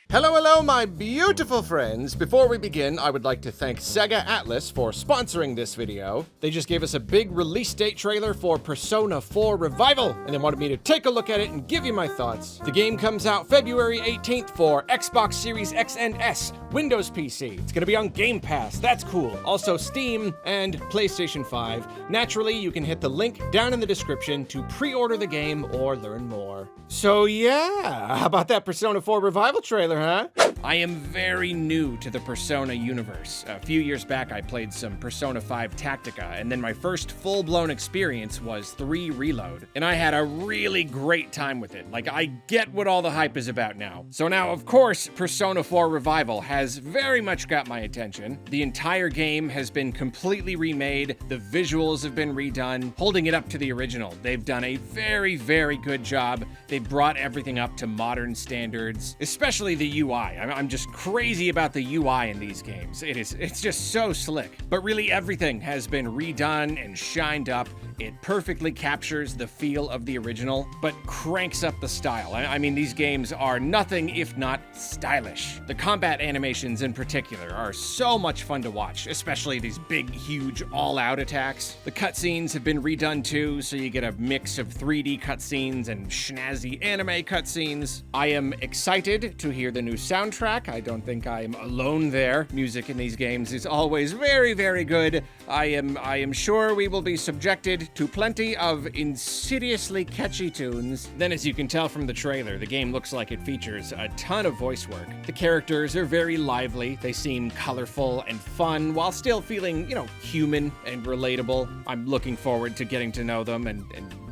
Hello, my beautiful friends. Before we begin, I would like to thank Sega Atlas for sponsoring this video. They just gave us a big release date trailer for Persona 4 Revival, and they wanted me to take a look at it and give you my thoughts. The game comes out February 18th for Xbox Series X and S, Windows PC. It's gonna be on Game Pass, that's cool. Also Steam and PlayStation 5. Naturally, you can hit the link down in the description to pre-order the game or learn more. So yeah, how about that Persona 4 Revival trailer, huh? I am very new to the Persona universe. A few years back, I played some Persona 5 Tactica, and then my first full-blown experience was REEEAL, and I had a really great time with it. Like, I get what all the hype is about now. So now, of course, Persona 4 Revival has very much got my attention. The entire game has been completely remade, the visuals have been redone, holding it up to the original. They've done a very, very good job. They brought everything up to modern standards, especially the UI. I'm just crazy about the UI in these games. It's just so slick. But really everything has been redone and shined up. It perfectly captures the feel of the original, but cranks up the style. I mean, these games are nothing if not stylish. The combat animations in particular are so much fun to watch, especially these big, huge, all-out attacks. The cutscenes have been redone too, so you get a mix of 3D cutscenes and snazzy anime cutscenes. I am excited to hear the new soundtrack. I don't think I'm alone there. Music in these games is always very, very good. I am sure we will be subjected to plenty of insidiously catchy tunes. Then, as you can tell from the trailer, the game looks like it features a ton of voice work. The characters are very lively. They seem colorful and fun while still feeling, human and relatable. I'm looking forward to getting to know them and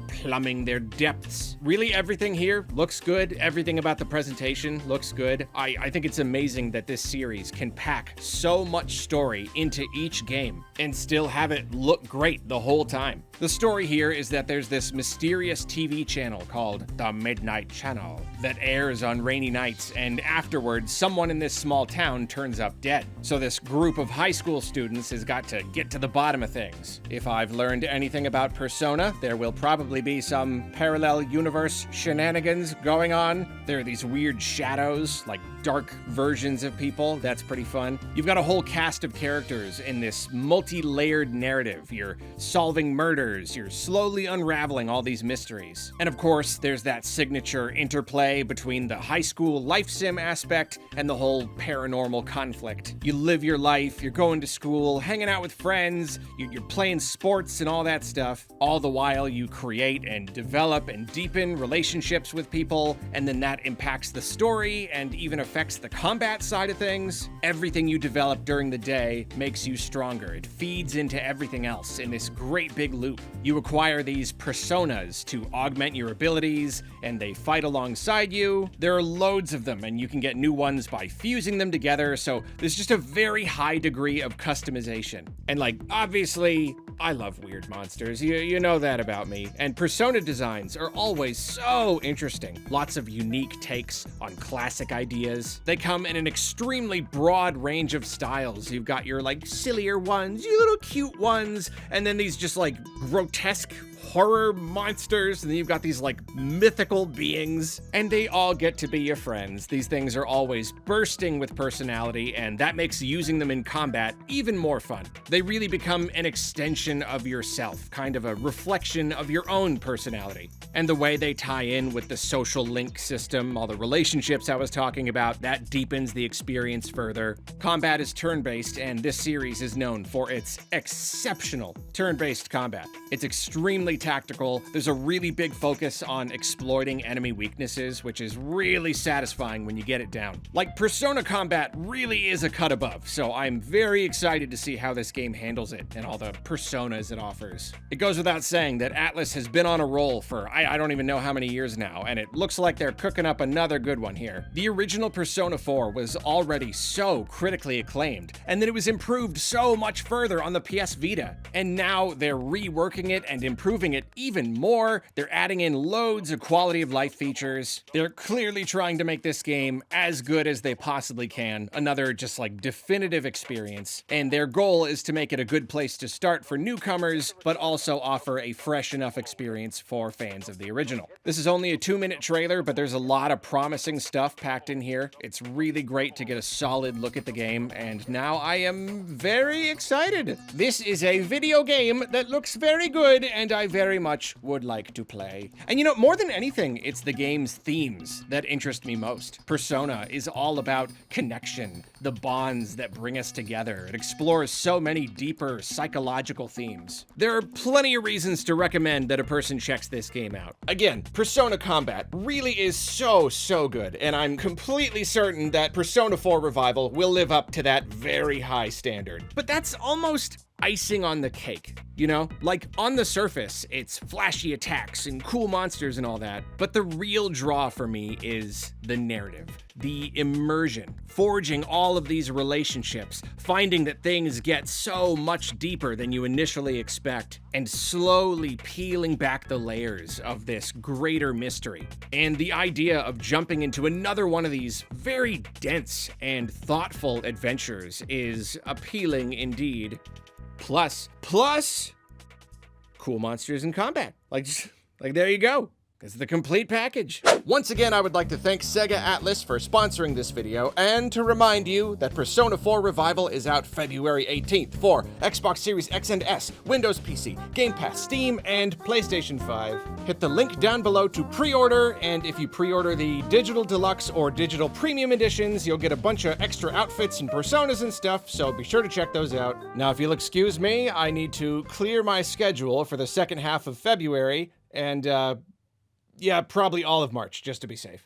plumbing their depths. Really, everything here looks good. Everything about the presentation looks good. I think it's amazing that this series can pack so much story into each game and still have it look great the whole time. The story here is that there's this mysterious TV channel called the Midnight Channel that airs on rainy nights, and afterwards, someone in this small town turns up dead. So this group of high school students has got to get to the bottom of things. If I've learned anything about Persona, there will probably be some parallel universe shenanigans going on. There are these weird shadows, like dark versions of people. That's pretty fun. You've got a whole cast of characters in this multi-layered narrative. You're solving murders, you're slowly unraveling all these mysteries. And of course, there's that signature interplay between the high school life sim aspect and the whole paranormal conflict. You live your life, you're going to school, hanging out with friends, you're playing sports and all that stuff. All the while you create and develop and deepen relationships with people, and then that impacts the story and even affects the combat side of things. Everything you develop during the day makes you stronger. It feeds into everything else in this great big loop. You acquire these personas to augment your abilities, and they fight alongside you. There are loads of them, and you can get new ones by fusing them together, so there's just a very high degree of customization. And obviously, I love weird monsters. You know that about me. And persona designs are always so interesting. Lots of unique takes on classic ideas. They come in an extremely broad range of styles. You've got your sillier ones, you little cute ones, and then these just grotesque horror monsters, and then you've got these mythical beings, and they all get to be your friends. These things are always bursting with personality, and that makes using them in combat even more fun. They really become an extension of yourself, kind of a reflection of your own personality. And the way they tie in with the social link system, all the relationships I was talking about, that deepens the experience further. Combat is turn-based, and this series is known for its exceptional turn-based combat. It's extremely tactical. There's a really big focus on exploiting enemy weaknesses, which is really satisfying when you get it down. Persona combat really is a cut above, so I'm very excited to see how this game handles it and all the personas it offers. It goes without saying that Atlas has been on a roll for I don't even know how many years now, and it looks like they're cooking up another good one here. The original Persona 4 was already so critically acclaimed, and then it was improved so much further on the PS Vita, and now they're reworking it and improving improving it even more. They're adding in loads of quality of life features. They're clearly trying to make this game as good as they possibly can. Another just like definitive experience. And their goal is to make it a good place to start for newcomers, but also offer a fresh enough experience for fans of the original. This is only a 2-minute trailer, but there's a lot of promising stuff packed in here. It's really great to get a solid look at the game, and now I am very excited. This is a video game that looks very good, and I very much would like to play. And you know, more than anything, it's the game's themes that interest me most. Persona is all about connection, the bonds that bring us together. It explores so many deeper psychological themes. There are plenty of reasons to recommend that a person checks this game out. Again, Persona combat really is so good, and I'm completely certain that Persona 4 Revival will live up to that very high standard. But that's almost icing on the cake, you know? Like, on the surface, it's flashy attacks and cool monsters and all that, but the real draw for me is the narrative, the immersion, forging all of these relationships, finding that things get so much deeper than you initially expect, and slowly peeling back the layers of this greater mystery. And the idea of jumping into another one of these very dense and thoughtful adventures is appealing indeed. Plus, cool monsters in combat. Like there you go. It's the complete package. Once again, I would like to thank Sega Atlas for sponsoring this video, and to remind you that Persona 4 Revival is out February 18th for Xbox Series X and S, Windows PC, Game Pass, Steam, and PlayStation 5. Hit the link down below to pre-order, and if you pre-order the Digital Deluxe or Digital Premium editions, you'll get a bunch of extra outfits and personas and stuff, so be sure to check those out. Now, if you'll excuse me, I need to clear my schedule for the second half of February, and yeah, probably all of March, just to be safe.